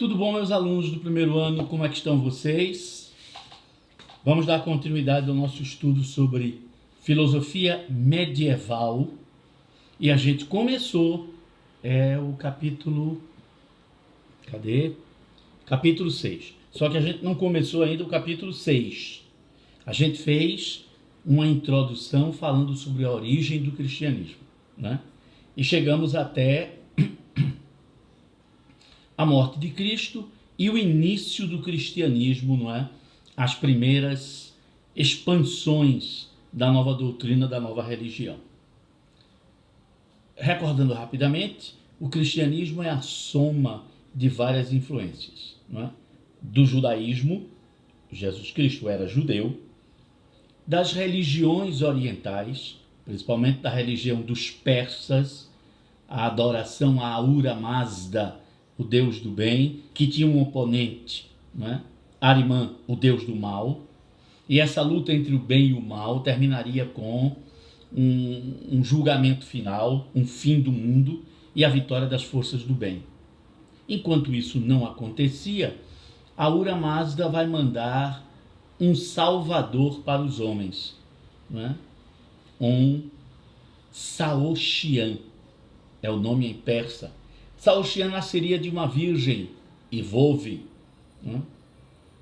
Tudo bom, meus alunos do primeiro ano? Como é que estão vocês? Vamos dar continuidade ao nosso estudo sobre filosofia medieval. E a gente começou o capítulo... Cadê? Capítulo 6. Só que a gente não começou ainda o capítulo 6. A gente fez uma introdução falando sobre a origem do cristianismo, né? E chegamos até a morte de Cristo e o início do cristianismo, não é? As primeiras expansões da nova doutrina, da nova religião. Recordando rapidamente, o cristianismo é a soma de várias influências, não é? Do judaísmo, Jesus Cristo era judeu, das religiões orientais, principalmente da religião dos persas, a adoração a Ahura Mazda, o deus do bem, que tinha um oponente, né? Arimã, o deus do mal, e essa luta entre o bem e o mal terminaria com um julgamento final, um fim do mundo e a vitória das forças do bem. Enquanto isso não acontecia, Ahura Mazda vai mandar um salvador para os homens, né? Um Saoshyant, é o nome em persa. Saoshyant nasceria de uma virgem, Ivove, né?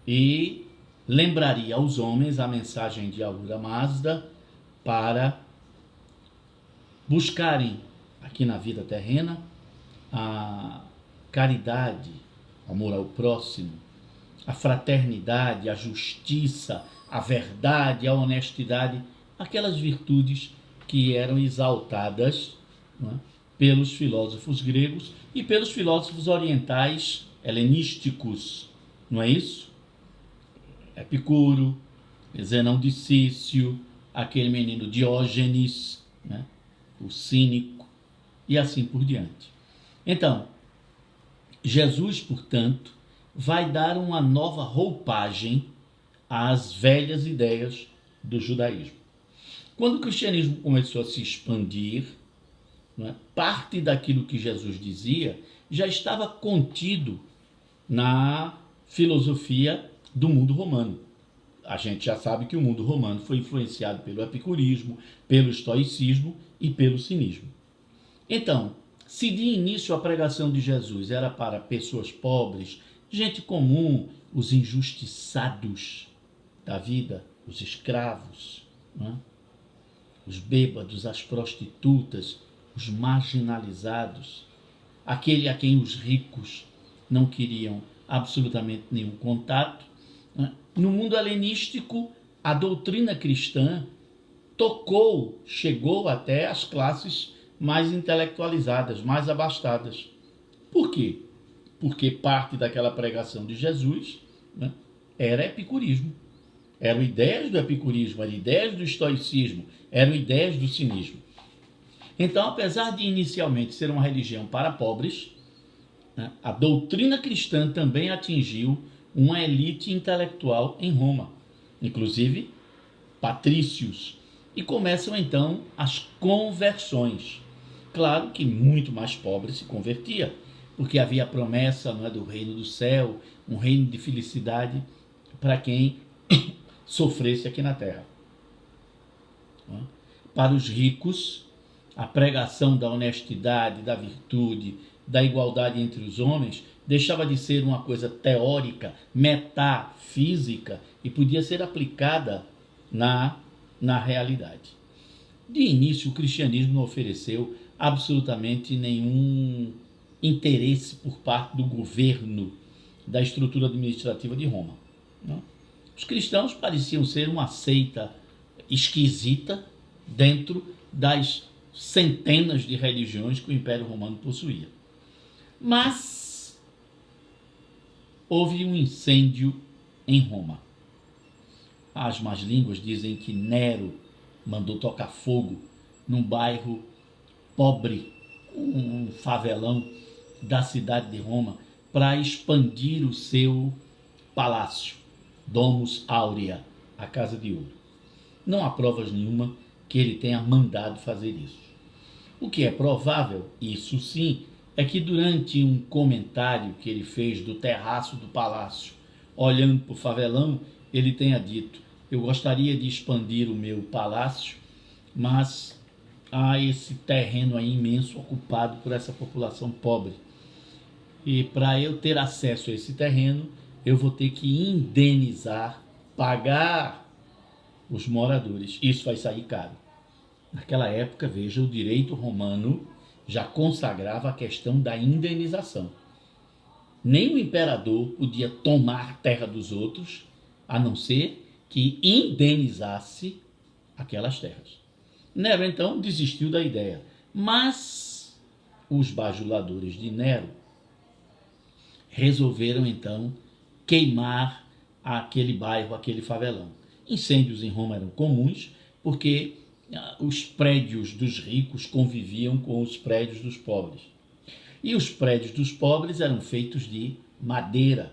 E lembraria aos homens a mensagem de Ahura Mazda para buscarem aqui na vida terrena a caridade, amor ao próximo, a fraternidade, a justiça, a verdade, a honestidade, aquelas virtudes que eram exaltadas, não é? Pelos filósofos gregos e pelos filósofos orientais helenísticos, não é isso? Epicuro, Zenão de Cício, aquele menino Diógenes, né? O cínico, e assim por diante. Então, Jesus, portanto, vai dar uma nova roupagem às velhas ideias do judaísmo. Quando o cristianismo começou a se expandir, né, parte daquilo que Jesus dizia já estava contido na filosofia do mundo romano. A gente já sabe que o mundo romano foi influenciado pelo epicurismo, pelo estoicismo e pelo cinismo. Então, se de início a pregação de Jesus era para pessoas pobres, gente comum, os injustiçados da vida, os escravos, né? Os bêbados, as prostitutas, os marginalizados, aquele a quem os ricos não queriam absolutamente nenhum contato, né? No mundo helenístico, a doutrina cristã chegou até as classes mais intelectualizadas, mais abastadas. Por quê? Porque parte daquela pregação de Jesus, né, era epicurismo. Eram ideias do epicurismo, eram ideias do estoicismo, eram ideias do cinismo. Então, apesar de inicialmente ser uma religião para pobres, né, a doutrina cristã também atingiu uma elite intelectual em Roma, inclusive patrícios, e começam então as conversões. Claro que muito mais pobre se convertia, porque havia a promessa, não é, do reino do céu, um reino de felicidade para quem sofresse aqui na terra. Para os ricos, a pregação da honestidade, da virtude, da igualdade entre os homens deixava de ser uma coisa teórica, metafísica, e podia ser aplicada na realidade. De início, o cristianismo não ofereceu absolutamente nenhum interesse por parte do governo, da estrutura administrativa de Roma. Os cristãos pareciam ser uma seita esquisita dentro das centenas de religiões que o Império Romano possuía. Mas houve um incêndio em Roma. As más línguas dizem que Nero mandou tocar fogo num bairro pobre, um favelão da cidade de Roma, para expandir o seu palácio, Domus Aurea, a Casa de Ouro. Não há provas nenhuma que ele tenha mandado fazer isso. O que é provável, isso sim, é que durante um comentário que ele fez do terraço do palácio, olhando para o favelão, ele tenha dito: eu gostaria de expandir o meu palácio, mas há esse terreno aí imenso ocupado por essa população pobre. E para eu ter acesso a esse terreno, eu vou ter que indenizar, pagar os moradores. Isso vai sair caro. Naquela época, veja, o direito romano já consagrava a questão da indenização. Nem o imperador podia tomar terra dos outros, a não ser que indenizasse aquelas terras. Nero, então, desistiu da ideia. Mas os bajuladores de Nero resolveram, então, queimar aquele bairro, aquele favelão. Incêndios em Roma eram comuns, porque os prédios dos ricos conviviam com os prédios dos pobres. E os prédios dos pobres eram feitos de madeira,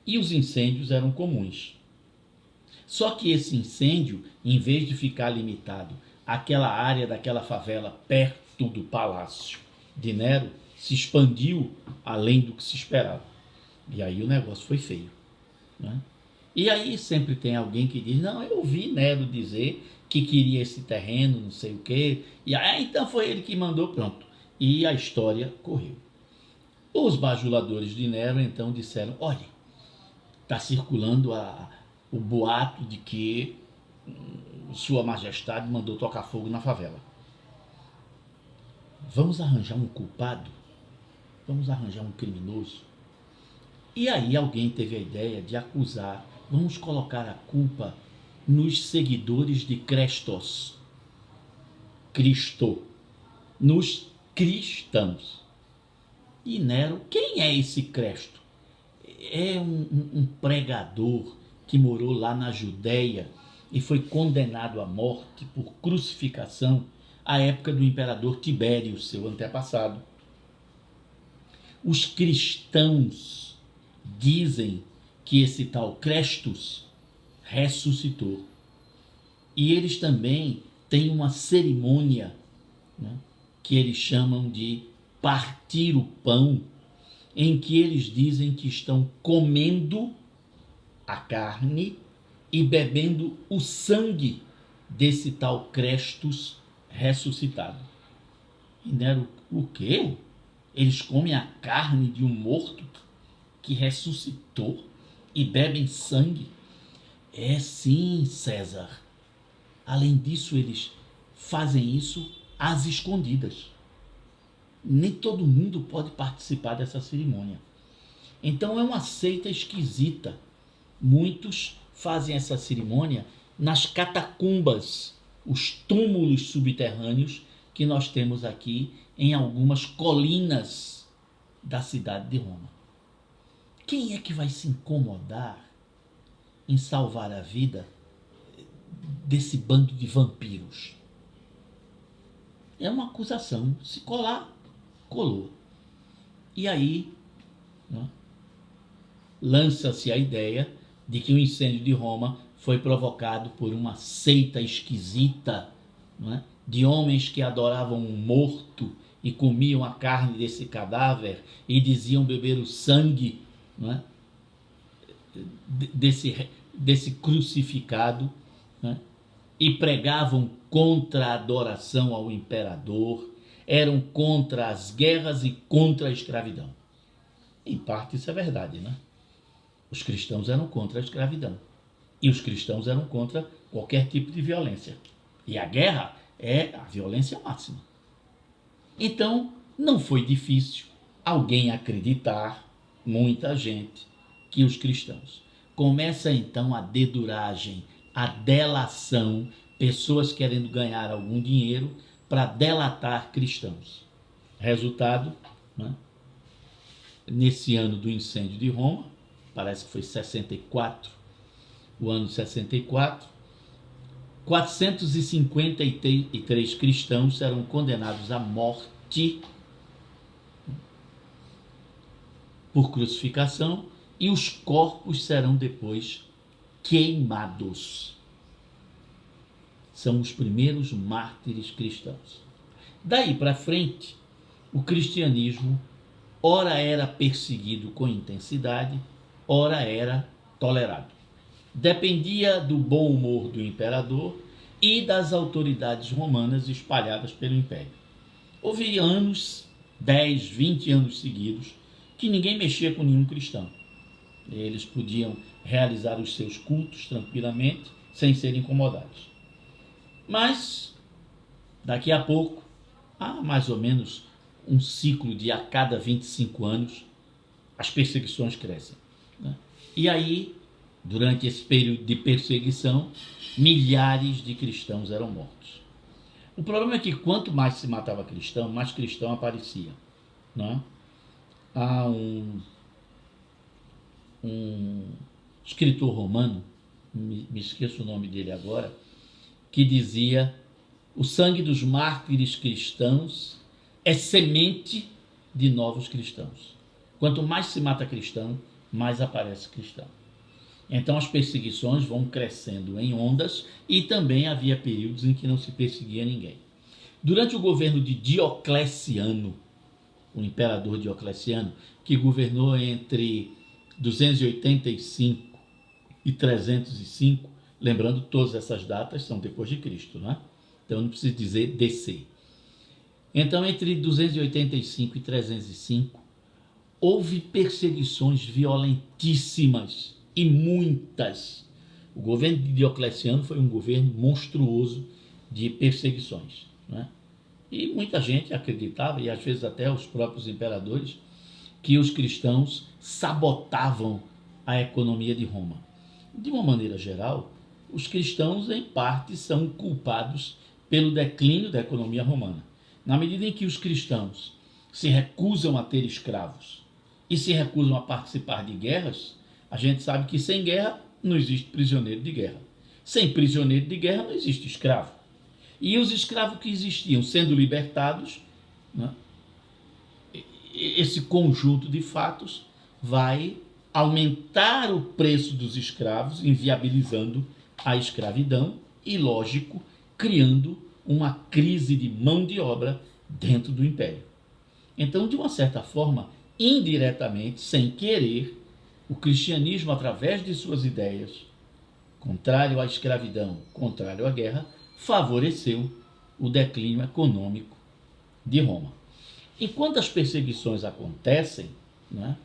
e os incêndios eram comuns. Só que esse incêndio, em vez de ficar limitado àquela área daquela favela perto do palácio de Nero, se expandiu além do que se esperava. E aí o negócio foi feio, né? E aí sempre tem alguém que diz: não, eu ouvi Nero dizer que queria esse terreno, não sei o quê, e aí então foi ele que mandou, pronto. E a história correu. Os bajuladores de Nero então disseram: olha, está circulando o boato de que Sua Majestade mandou tocar fogo na favela. Vamos arranjar um culpado? Vamos arranjar um criminoso? E aí alguém teve a ideia de acusar, vamos colocar a culpa nos seguidores de Cristo, nos cristãos. E Nero, quem é esse Cristo? É um pregador que morou lá na Judéia e foi condenado à morte por crucificação à época do imperador Tibério, seu antepassado. Os cristãos dizem que esse tal Crestus ressuscitou. E eles também têm uma cerimônia, né, que eles chamam de partir o pão, em que eles dizem que estão comendo a carne e bebendo o sangue desse tal Crestus ressuscitado. E Nero, o quê? Eles comem a carne de um morto que ressuscitou e bebem sangue? É sim, César. Além disso, eles fazem isso às escondidas. Nem todo mundo pode participar dessa cerimônia. Então é uma seita esquisita. Muitos fazem essa cerimônia nas catacumbas, os túmulos subterrâneos que nós temos aqui em algumas colinas da cidade de Roma. Quem é que vai se incomodar em salvar a vida desse bando de vampiros? É uma acusação. Se colar, colou. E aí, né, lança-se a ideia de que o incêndio de Roma foi provocado por uma seita esquisita, né, de homens que adoravam um morto e comiam a carne desse cadáver e diziam beber o sangue, né, desse crucificado, né, e pregavam contra a adoração ao imperador, eram contra as guerras e contra a escravidão. Em parte isso é verdade, né? Os cristãos eram contra a escravidão. E os cristãos eram contra qualquer tipo de violência. E a guerra é a violência máxima. Então, não foi difícil alguém acreditar, muita gente, que os cristãos. Começa então a deduragem, a delação, pessoas querendo ganhar algum dinheiro para delatar cristãos. Resultado, né? Nesse ano do incêndio de Roma, parece que foi 64, o ano 64, 453 cristãos serão condenados à morte por crucificação e os corpos serão depois queimados. São os primeiros mártires cristãos. Daí para frente, o cristianismo ora era perseguido com intensidade, ora era tolerado. Dependia do bom humor do imperador e das autoridades romanas espalhadas pelo império. Houve anos, 10, 20 anos seguidos, que ninguém mexia com nenhum cristão. Eles podiam realizar os seus cultos tranquilamente, sem serem incomodados. Mas, daqui a pouco, há mais ou menos um ciclo de a cada 25 anos, as perseguições crescem, né? E aí, durante esse período de perseguição, milhares de cristãos eram mortos. O problema é que quanto mais se matava cristão, mais cristão aparecia, né? Há um escritor romano, me esqueço o nome dele agora, que dizia: o sangue dos mártires cristãos é semente de novos cristãos. Quanto mais se mata cristão, mais aparece cristão. Então as perseguições vão crescendo em ondas e também havia períodos em que não se perseguia ninguém. Durante o governo de Diocleciano, o imperador Diocleciano, que governou entre 285 e 305, lembrando, todas essas datas são depois de Cristo, né? Então não preciso dizer DC. Então, entre 285 e 305, houve perseguições violentíssimas e muitas. O governo de Diocleciano foi um governo monstruoso de perseguições, né? E muita gente acreditava, e às vezes até os próprios imperadores, que os cristãos sabotavam a economia de Roma. De uma maneira geral, os cristãos, em parte, são culpados pelo declínio da economia romana. Na medida em que os cristãos se recusam a ter escravos e se recusam a participar de guerras, a gente sabe que sem guerra não existe prisioneiro de guerra. Sem prisioneiro de guerra não existe escravo. E os escravos que existiam sendo libertados, né, esse conjunto de fatos vai aumentar o preço dos escravos, inviabilizando a escravidão e, lógico, criando uma crise de mão de obra dentro do império. Então, de uma certa forma, indiretamente, sem querer, o cristianismo, através de suas ideias, contrário à escravidão, contrário à guerra, favoreceu o declínio econômico de Roma. Enquanto as perseguições acontecem, né,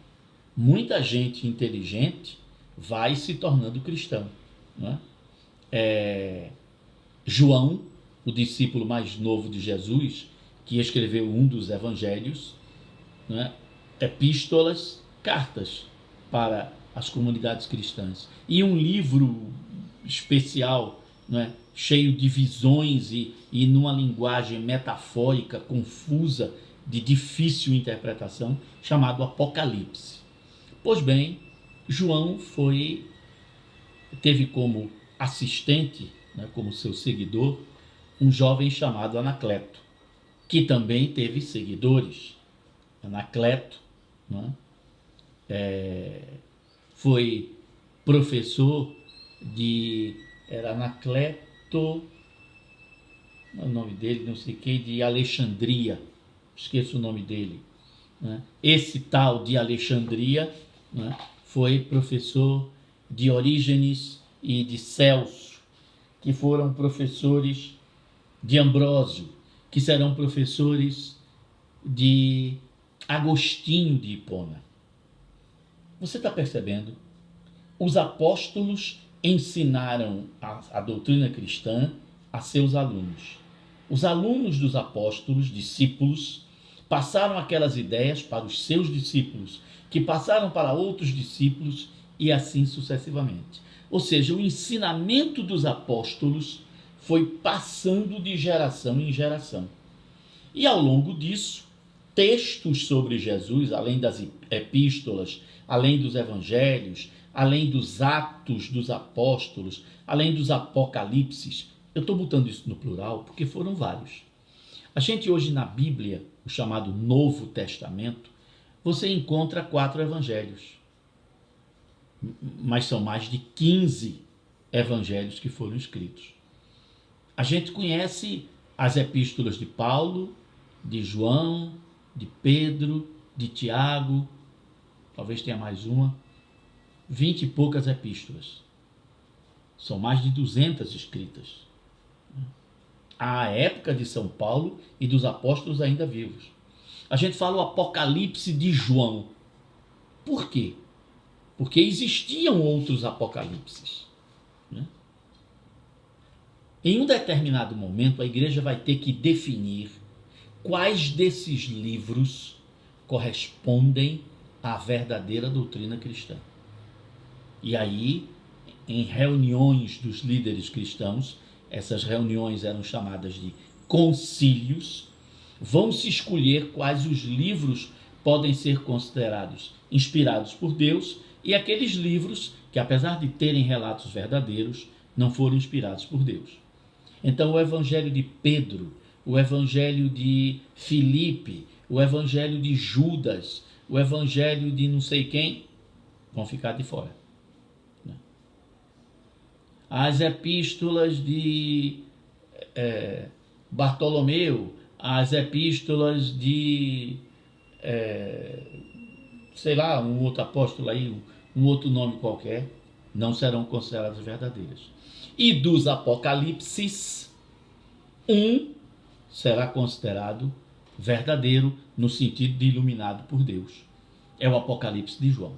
muita gente inteligente vai se tornando cristão, né? João, o discípulo mais novo de Jesus, que escreveu um dos evangelhos, né, epístolas, cartas para as comunidades cristãs, e um livro especial, né, cheio de visões e numa linguagem metafórica, confusa, de difícil interpretação, chamado Apocalipse. Pois bem, João teve como assistente, né, como seu seguidor, um jovem chamado Anacleto, que também teve seguidores. Anacleto, né, foi professor era Anacleto, o nome dele, não sei quem, de Alexandria, esqueço o nome dele, né? Esse tal de Alexandria, né, foi professor de Orígenes e de Celso, que foram professores de Ambrósio, que serão professores de Agostinho de Hipona. Você está percebendo? Os apóstolos ensinaram a doutrina cristã a seus alunos. Os alunos dos apóstolos, discípulos, passaram aquelas ideias para os seus discípulos, que passaram para outros discípulos e assim sucessivamente. Ou seja, o ensinamento dos apóstolos foi passando de geração em geração. E ao longo disso, textos sobre Jesus, além das epístolas, além dos evangelhos, além dos atos dos apóstolos, além dos apocalipses, eu estou botando isso no plural porque foram vários. A gente hoje na Bíblia, o chamado Novo Testamento, você encontra 4 evangelhos, mas são mais de 15 evangelhos que foram escritos. A gente conhece as epístolas de Paulo, de João, de Pedro, de Tiago, talvez tenha mais uma, 20 e poucas epístolas. São mais de 200 escritas. À época de São Paulo e dos apóstolos ainda vivos. A gente fala o Apocalipse de João. Por quê? Porque existiam outros apocalipses. Em um determinado momento, a igreja vai ter que definir quais desses livros correspondem à verdadeira doutrina cristã. E aí, em reuniões dos líderes cristãos, essas reuniões eram chamadas de concílios, vão se escolher quais os livros podem ser considerados inspirados por Deus e aqueles livros que, apesar de terem relatos verdadeiros, não foram inspirados por Deus. Então, o Evangelho de Pedro, o Evangelho de Filipe, o Evangelho de Judas, o Evangelho de não sei quem, vão ficar de fora. As epístolas de Bartolomeu, as epístolas de, sei lá, um outro apóstolo aí, um outro nome qualquer, não serão consideradas verdadeiras. E dos apocalipses, um será considerado verdadeiro no sentido de iluminado por Deus. É o Apocalipse de João.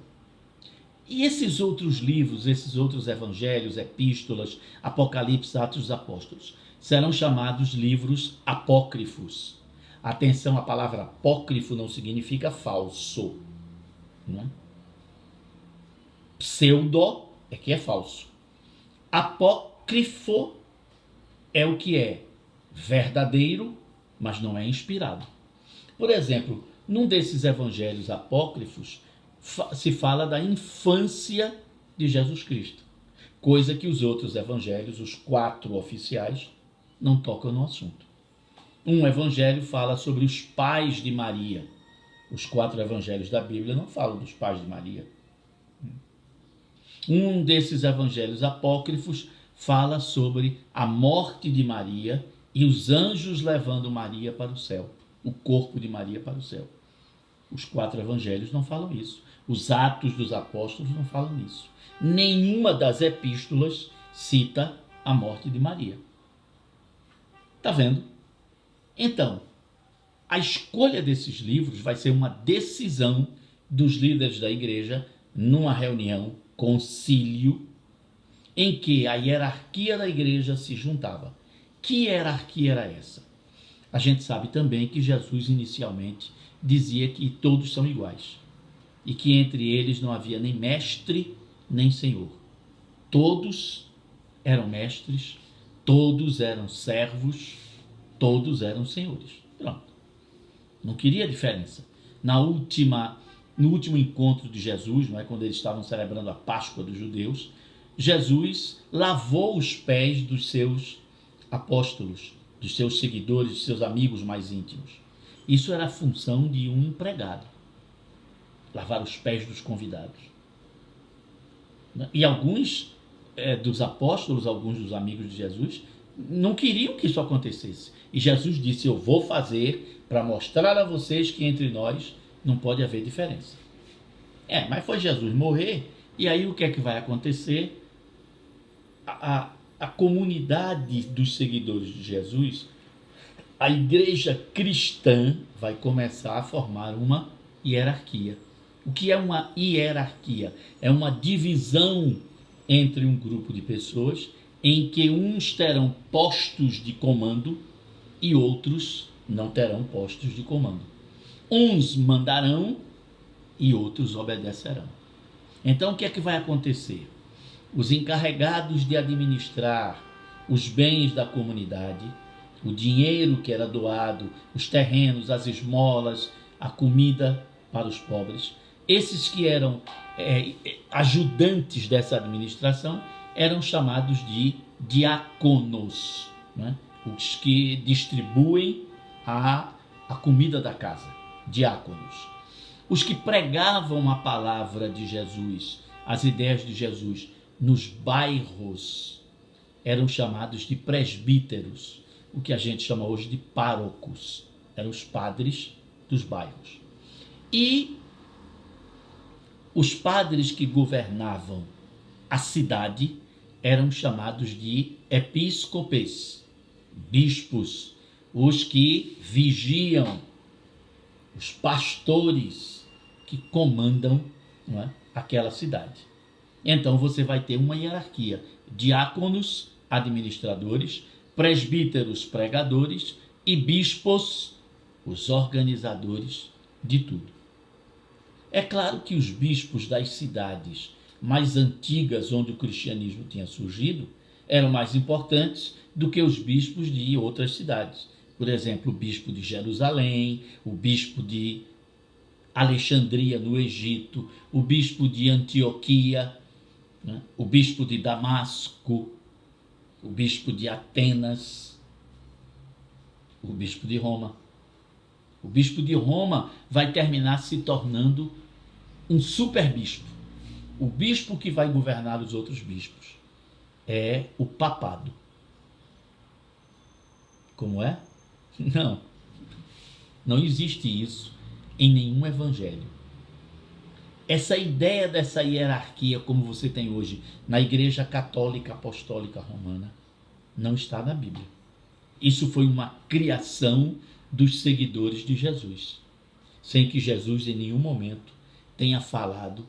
E esses outros livros, esses outros evangelhos, epístolas, Apocalipse, Atos dos Apóstolos, serão chamados livros apócrifos. Atenção, a palavra apócrifo não significa falso. Não é? Pseudo é que é falso. Apócrifo é o que é verdadeiro, mas não é inspirado. Por exemplo, num desses evangelhos apócrifos, se fala da infância de Jesus Cristo, coisa que os outros evangelhos, os 4 oficiais, não tocam no assunto. Um evangelho fala sobre os pais de Maria. Os 4 evangelhos da Bíblia não falam dos pais de Maria. Um desses evangelhos apócrifos fala sobre a morte de Maria e os anjos levando Maria para o céu, o corpo de Maria para o céu. Os 4 evangelhos não falam isso. Os Atos dos Apóstolos não falam isso. Nenhuma das epístolas cita a morte de Maria. Está vendo? Então, a escolha desses livros vai ser uma decisão dos líderes da igreja numa reunião, concílio, em que a hierarquia da igreja se juntava. Que hierarquia era essa? A gente sabe também que Jesus inicialmente dizia que todos são iguais e que entre eles não havia nem mestre nem senhor. Todos eram mestres, todos eram servos, todos eram senhores. Pronto. Não queria diferença. No último encontro de Jesus, não é, quando eles estavam celebrando a Páscoa dos judeus, Jesus lavou os pés dos seus apóstolos, dos seus seguidores, dos seus amigos mais íntimos. Isso era a função de um empregado, lavar os pés dos convidados. E alguns dos apóstolos, alguns dos amigos de Jesus, não queriam que isso acontecesse. E Jesus disse: eu vou fazer para mostrar a vocês que entre nós não pode haver diferença. Mas foi Jesus morrer, e aí o que é que vai acontecer? A comunidade dos seguidores de Jesus, a igreja cristã, vai começar a formar uma hierarquia. O que é uma hierarquia? É uma divisão entre um grupo de pessoas em que uns terão postos de comando e outros não terão postos de comando. Uns mandarão e outros obedecerão. Então, o que é que vai acontecer? Os encarregados de administrar os bens da comunidade, o dinheiro que era doado, os terrenos, as esmolas, a comida para os pobres, esses que eram ajudantes dessa administração eram chamados de diáconos, né? Os que distribuem a comida da casa, diáconos. Os que pregavam a palavra de Jesus, as ideias de Jesus nos bairros, eram chamados de presbíteros, o que a gente chama hoje de párocos, eram os padres dos bairros. E os padres que governavam a cidade eram chamados de episcopes, bispos, os que vigiam, os pastores que comandam, não é, aquela cidade. Então você vai ter uma hierarquia: diáconos, administradores, presbíteros, pregadores, e bispos, os organizadores de tudo. É claro que os bispos das cidades mais antigas onde o cristianismo tinha surgido eram mais importantes do que os bispos de outras cidades. Por exemplo, o bispo de Jerusalém, o bispo de Alexandria, no Egito, o bispo de Antioquia, né? O bispo de Damasco, o bispo de Atenas, o bispo de Roma. O bispo de Roma vai terminar se tornando um superbispo. O bispo que vai governar os outros bispos é o papado. Como é? Não existe isso em nenhum evangelho. Essa ideia dessa hierarquia, como você tem hoje na Igreja Católica Apostólica Romana, não está na Bíblia. Isso foi uma criação dos seguidores de Jesus, sem que Jesus em nenhum momento tenha falado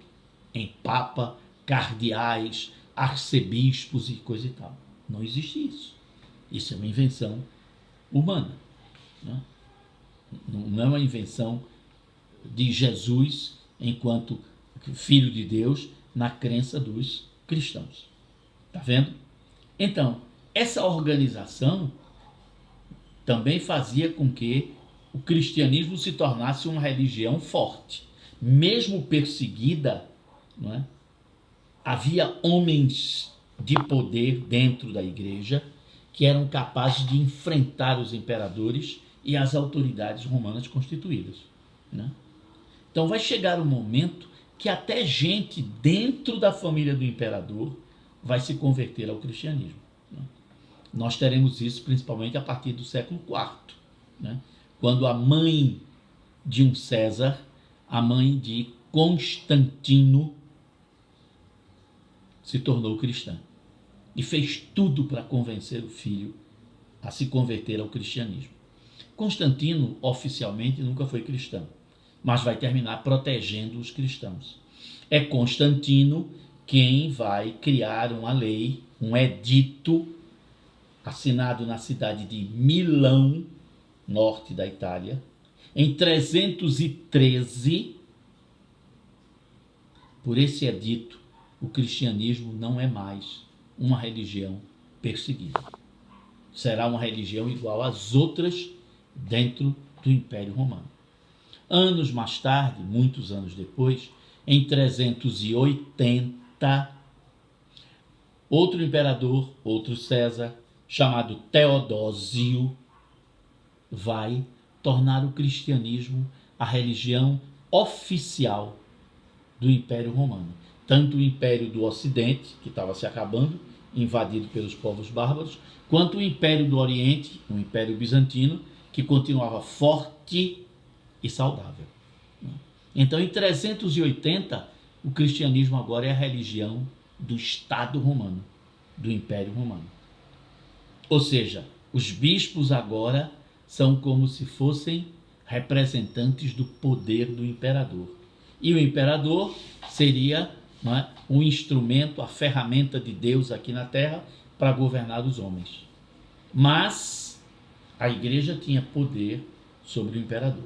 em papa, cardeais, arcebispos e coisa e tal. Não existe isso. Isso é uma invenção humana, né? Não é uma invenção de Jesus enquanto Filho de Deus na crença dos cristãos. Tá vendo? Então, essa organização também fazia com que o cristianismo se tornasse uma religião forte. Mesmo perseguida, não é? Havia homens de poder dentro da igreja que eram capazes de enfrentar os imperadores e as autoridades romanas constituídas, né? Então vai chegar um momento que até gente dentro da família do imperador vai se converter ao cristianismo, né? Nós teremos isso principalmente a partir do século IV, né? Quando a mãe de um César, a mãe de Constantino, se tornou cristã e fez tudo para convencer o filho a se converter ao cristianismo. Constantino oficialmente nunca foi cristão, mas vai terminar protegendo os cristãos. É Constantino quem vai criar uma lei, um edito, assinado na cidade de Milão, norte da Itália, em 313. Por esse edito, o cristianismo não é mais uma religião perseguida. Será uma religião igual às outras dentro do Império Romano. Anos mais tarde, muitos anos depois, em 380, outro imperador, outro César, chamado Teodósio, vai tornar o cristianismo a religião oficial do Império Romano. Tanto o Império do Ocidente, que estava se acabando, invadido pelos povos bárbaros, quanto o Império do Oriente, o Império Bizantino, que continuava forte e saudável. Então, em 380, o cristianismo agora é a religião do Estado Romano, do Império Romano. Ou seja, os bispos agora são como se fossem representantes do poder do imperador. E o imperador seria, não é, o instrumento, a ferramenta de Deus aqui na terra para governar os homens. Mas a igreja tinha poder sobre o imperador.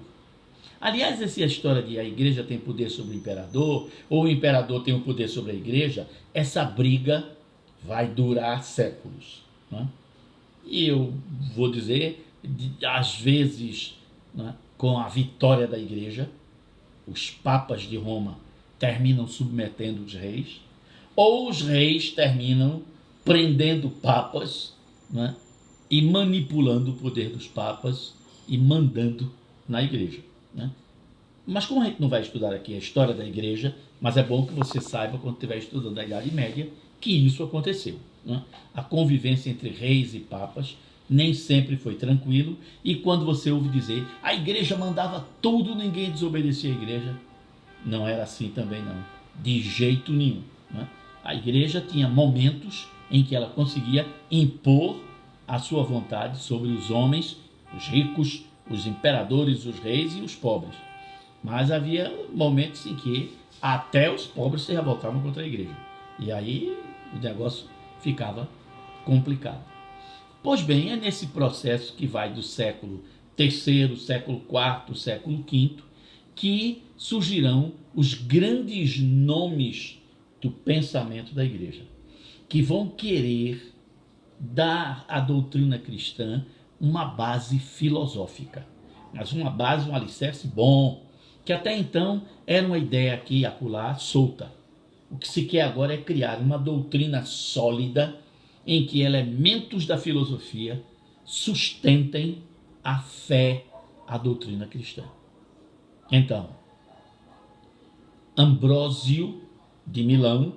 Aliás, essa história de a igreja tem poder sobre o imperador, ou o imperador tem o poder sobre a igreja, essa briga vai durar séculos, né? E eu vou dizer, às vezes, né, com a vitória da igreja, os papas de Roma terminam submetendo os reis, ou os reis terminam prendendo papas, né, e manipulando o poder dos papas e mandando na igreja, né? Mas como a gente não vai estudar aqui a história da igreja, mas é bom que você saiba, quando estiver estudando a Idade Média, que isso aconteceu, né? A convivência entre reis e papas nem sempre foi tranquilo, e quando você ouve dizer a igreja mandava tudo, ninguém desobedecia à igreja, não era assim também não, de jeito nenhum, né? A igreja tinha momentos em que ela conseguia impor a sua vontade sobre os homens, os ricos, os imperadores, os reis e os pobres. Mas havia momentos em que até os pobres se revoltavam contra a igreja. E aí o negócio ficava complicado. Pois bem, é nesse processo que vai do século III, século IV, século V, que surgirão os grandes nomes do pensamento da igreja, que vão querer dar à doutrina cristã uma base filosófica, mas uma base, um alicerce bom, que até então era uma ideia aqui e acolá solta. O que se quer agora é criar uma doutrina sólida em que elementos da filosofia sustentem a fé, a doutrina cristã. Então, Ambrósio de Milão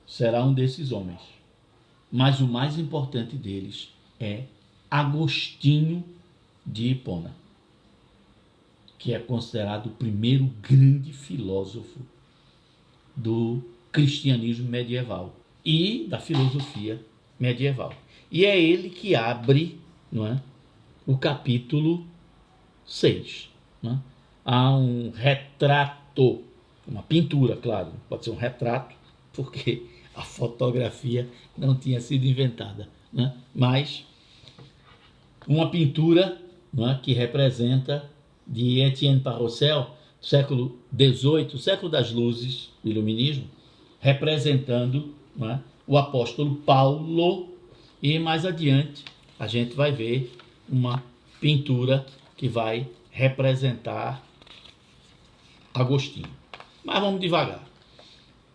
será um desses homens, mas o mais importante deles é Agostinho de Hipona, que é considerado o primeiro grande filósofo do cristianismo medieval e da filosofia medieval. E é ele que abre, não é, o capítulo 6. Não é? Há um retrato, uma pintura, claro, pode ser um retrato, porque a fotografia não tinha sido inventada, né? Mas uma pintura, não é, que representa, de Etienne Parrossel, século XVIII, século das luzes, o iluminismo, representando, não é, o apóstolo Paulo, e mais adiante a gente vai ver uma pintura que vai representar Agostinho. Mas vamos devagar,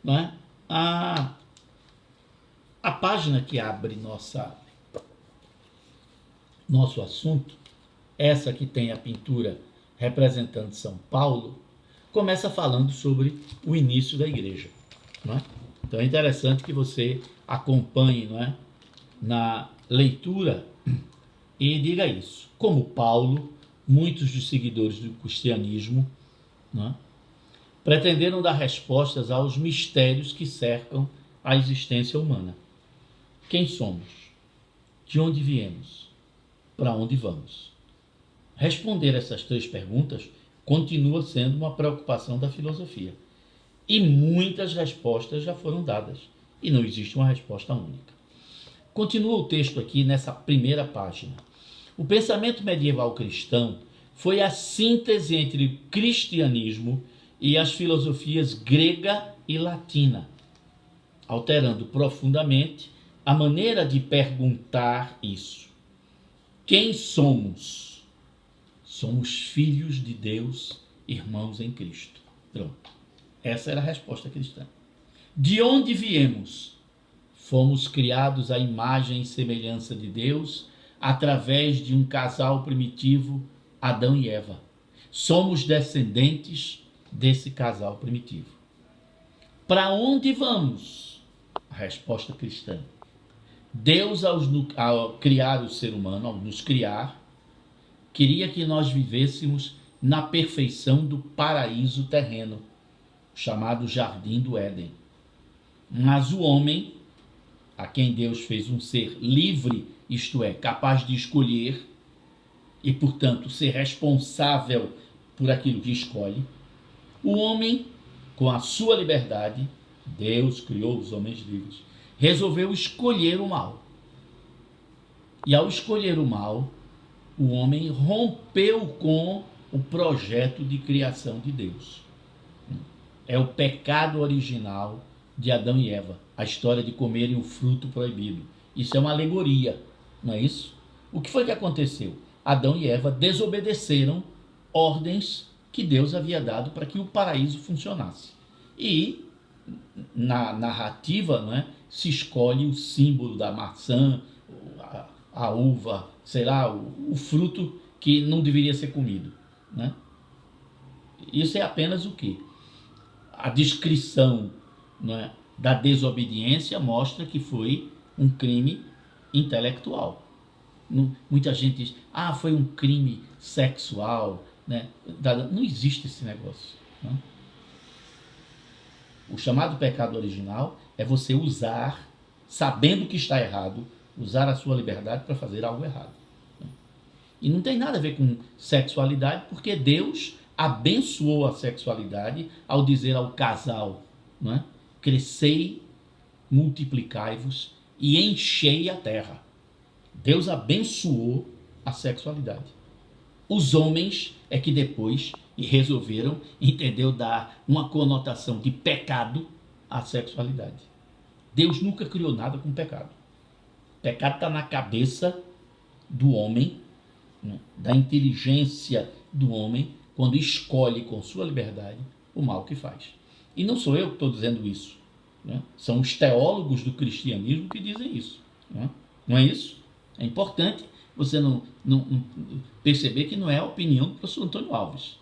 não é? A página que abre nosso assunto, essa que tem a pintura representando São Paulo, começa falando sobre o início da igreja, não é? Então é interessante que você acompanhe, não é, na leitura e diga isso. Como Paulo, muitos dos seguidores do cristianismo, não é, pretenderam dar respostas aos mistérios que cercam a existência humana. Quem somos? De onde viemos? Para onde vamos? Responder essas três perguntas continua sendo uma preocupação da filosofia. E muitas respostas já foram dadas. E não existe uma resposta única. Continua o texto aqui nessa primeira página. O pensamento medieval cristão foi a síntese entre o cristianismo e as filosofias grega e latina, alterando profundamente a maneira de perguntar isso. Quem somos? Somos filhos de Deus, irmãos em Cristo. Pronto. Essa era a resposta cristã. De onde viemos? Fomos criados à imagem e semelhança de Deus através de um casal primitivo, Adão e Eva. Somos descendentes desse casal primitivo. Para onde vamos? A resposta cristã. Deus, ao criar o ser humano, ao nos criar, queria que nós vivêssemos na perfeição do paraíso terreno, chamado Jardim do Éden. Mas o homem, a quem Deus fez um ser livre, isto é, capaz de escolher e, portanto, ser responsável por aquilo que escolhe, o homem, com a sua liberdade, Deus criou os homens livres, resolveu escolher o mal. E ao escolher o mal, o homem rompeu com o projeto de criação de Deus. É o pecado original de Adão e Eva, a história de comerem o fruto proibido. Isso é uma alegoria, não é isso? O que foi que aconteceu? Adão e Eva desobedeceram ordens que Deus havia dado para que o paraíso funcionasse. E na narrativa, não é, se escolhe o símbolo da maçã, a uva, sei lá, o fruto que não deveria ser comido, né? Isso é apenas o quê? A descrição, não é, da desobediência mostra que foi um crime intelectual. Muita gente diz, foi um crime sexual, né? Não existe esse negócio, né? O chamado pecado original é você usar, sabendo que está errado, usar a sua liberdade para fazer algo errado. E não tem nada a ver com sexualidade, porque Deus abençoou a sexualidade ao dizer ao casal, não é? Crescei, multiplicai-vos e enchei a terra. Deus abençoou a sexualidade. Os homens é que depois resolveram, entendeu, dar uma conotação de pecado à sexualidade. Deus nunca criou nada com pecado. Pecado está na cabeça do homem, né, da inteligência do homem, quando escolhe com sua liberdade o mal que faz. E não sou eu que estou dizendo isso, né? São os teólogos do cristianismo que dizem isso, né? Não é isso? É importante você não perceber que não é a opinião do professor Antônio Alves.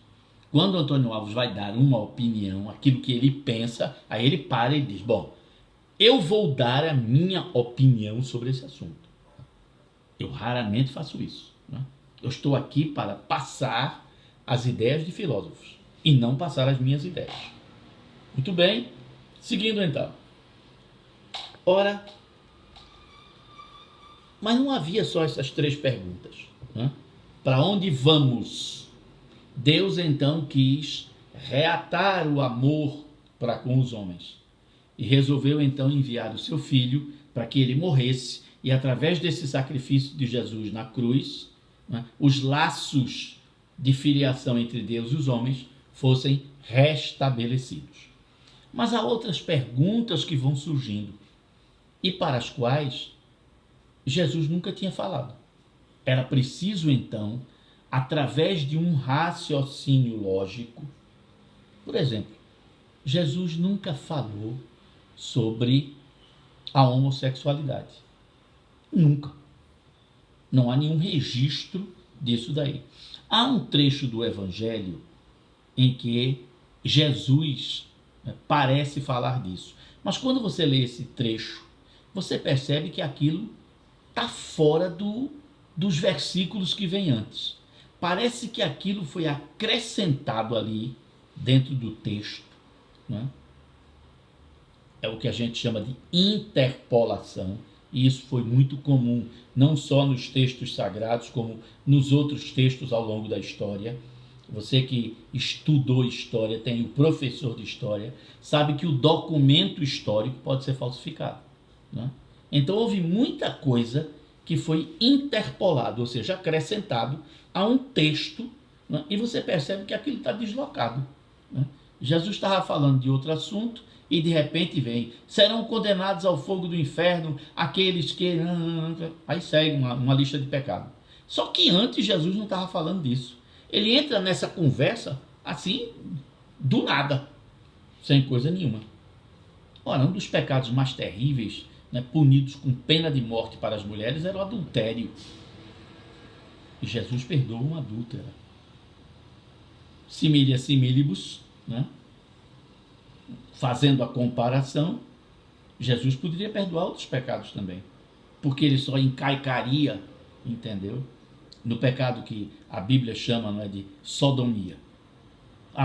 Quando o Antônio Alves vai dar uma opinião, aquilo que ele pensa, aí ele para e diz, bom, eu vou dar a minha opinião sobre esse assunto. Eu raramente faço isso, né? Eu estou aqui para passar as ideias de filósofos e não passar as minhas ideias. Muito bem, seguindo então. Ora, mas não havia só essas 3 perguntas, né? Para onde vamos? Deus então quis reatar o amor para com os homens e resolveu então enviar o seu filho para que ele morresse e através desse sacrifício de Jesus na cruz, né, os laços de filiação entre Deus e os homens fossem restabelecidos. Mas há outras perguntas que vão surgindo e para as quais Jesus nunca tinha falado. Era preciso então, através de um raciocínio lógico, por exemplo, Jesus nunca falou sobre a homossexualidade. Nunca. Não há nenhum registro disso daí. Há um trecho do Evangelho em que Jesus parece falar disso. Mas quando você lê esse trecho, você percebe que aquilo está fora dos versículos que vêm antes. Parece que aquilo foi acrescentado ali dentro do texto, né? É o que a gente chama de interpolação, e isso foi muito comum, não só nos textos sagrados, como nos outros textos ao longo da história. Você que estudou história, tem o professor de história, sabe que o documento histórico pode ser falsificado, né? Então houve muita coisa que foi interpolado, ou seja, acrescentado a um texto, né? E você percebe que aquilo está deslocado, né? Jesus estava falando de outro assunto e de repente vem, serão condenados ao fogo do inferno aqueles que... Aí segue uma lista de pecados. Só que antes Jesus não estava falando disso. Ele entra nessa conversa assim, do nada, sem coisa nenhuma. Ora, um dos pecados mais terríveis, né, punidos com pena de morte para as mulheres, era o adultério. E Jesus perdoa uma adúltera. Similia similibus, né? Fazendo a comparação, Jesus poderia perdoar outros pecados também, porque ele só encaicaria, entendeu? No pecado que a Bíblia chama, não é, de sodomia.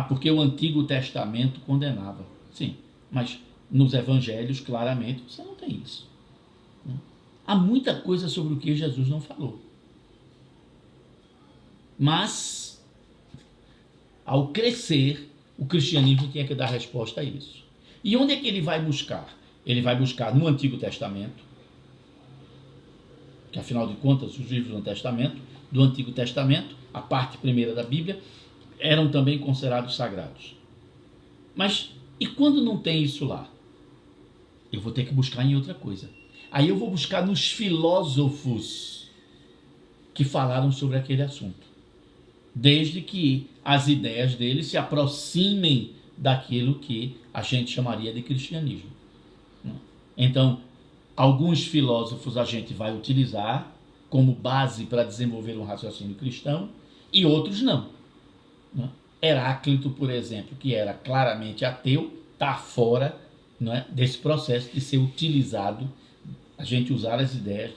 Porque o Antigo Testamento condenava. Sim, mas nos evangelhos, claramente, você não tem isso, né? Há muita coisa sobre o que Jesus não falou. Mas, ao crescer, o cristianismo tinha que dar resposta a isso. E onde é que ele vai buscar? Ele vai buscar no Antigo Testamento, que afinal de contas, os livros do Antigo Testamento, a parte primeira da Bíblia, eram também considerados sagrados. Mas, e quando não tem isso lá? Eu vou ter que buscar em outra coisa. Aí eu vou buscar nos filósofos que falaram sobre aquele assunto, desde que as ideias deles se aproximem daquilo que a gente chamaria de cristianismo. Então, alguns filósofos a gente vai utilizar como base para desenvolver um raciocínio cristão e outros não. Heráclito, por exemplo, que era claramente ateu, está fora, não é, desse processo de ser utilizado, a gente usar as ideias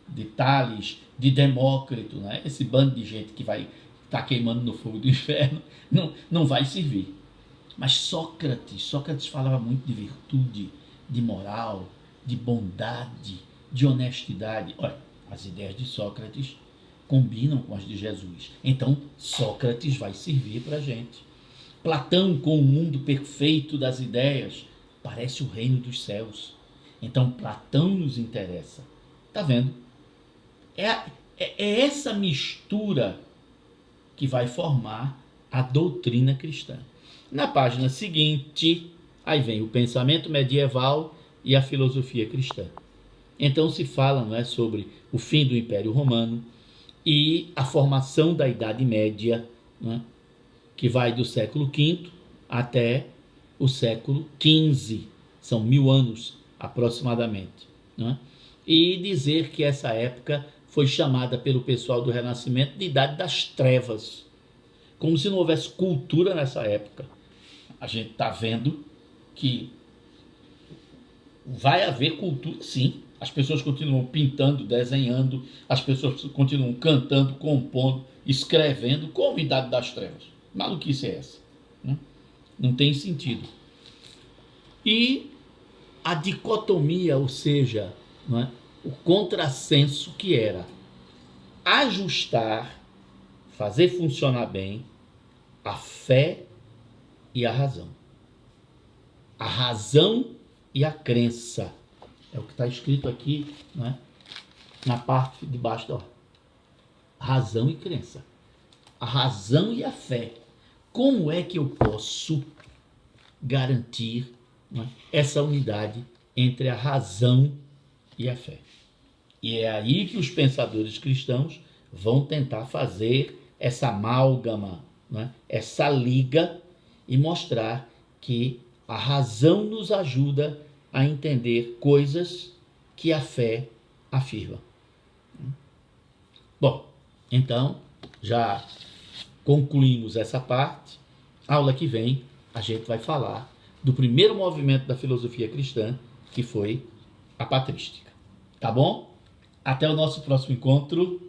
de Tales, de Demócrito, né? Esse bando de gente que vai estar queimando no fogo do inferno, não vai servir. Mas Sócrates falava muito de virtude, de moral, de bondade, de honestidade. Olha, as ideias de Sócrates combinam com as de Jesus. Então, Sócrates vai servir para a gente. Platão, com o mundo perfeito das ideias, parece o reino dos céus. Então, Platão nos interessa. Está vendo? É essa mistura que vai formar a doutrina cristã. Na página seguinte, aí vem o pensamento medieval e a filosofia cristã. Então se fala, não é, sobre o fim do Império Romano e a formação da Idade Média, não é, que vai do século V até o século XV. São 1000 anos aproximadamente. Não é? E dizer que essa época foi chamada pelo pessoal do Renascimento de Idade das Trevas, como se não houvesse cultura nessa época. A gente está vendo que vai haver cultura, sim. As pessoas continuam pintando, desenhando, as pessoas continuam cantando, compondo, escrevendo, como Idade das Trevas. Maluquice é essa? Né? Não tem sentido. E a dicotomia, ou seja, não é, o contrassenso que era ajustar, fazer funcionar bem a fé e a razão. A razão e a crença. É o que está escrito aqui, né, na parte de baixo da razão e crença. A razão e a fé. Como é que eu posso garantir, né, essa unidade entre a razão e a fé? E é aí que os pensadores cristãos vão tentar fazer essa amálgama, né, essa liga, e mostrar que a razão nos ajuda a entender coisas que a fé afirma. Bom, então já concluímos essa parte. Aula que vem a gente vai falar do primeiro movimento da filosofia cristã, que foi a patrística. Tá bom? Até o nosso próximo encontro.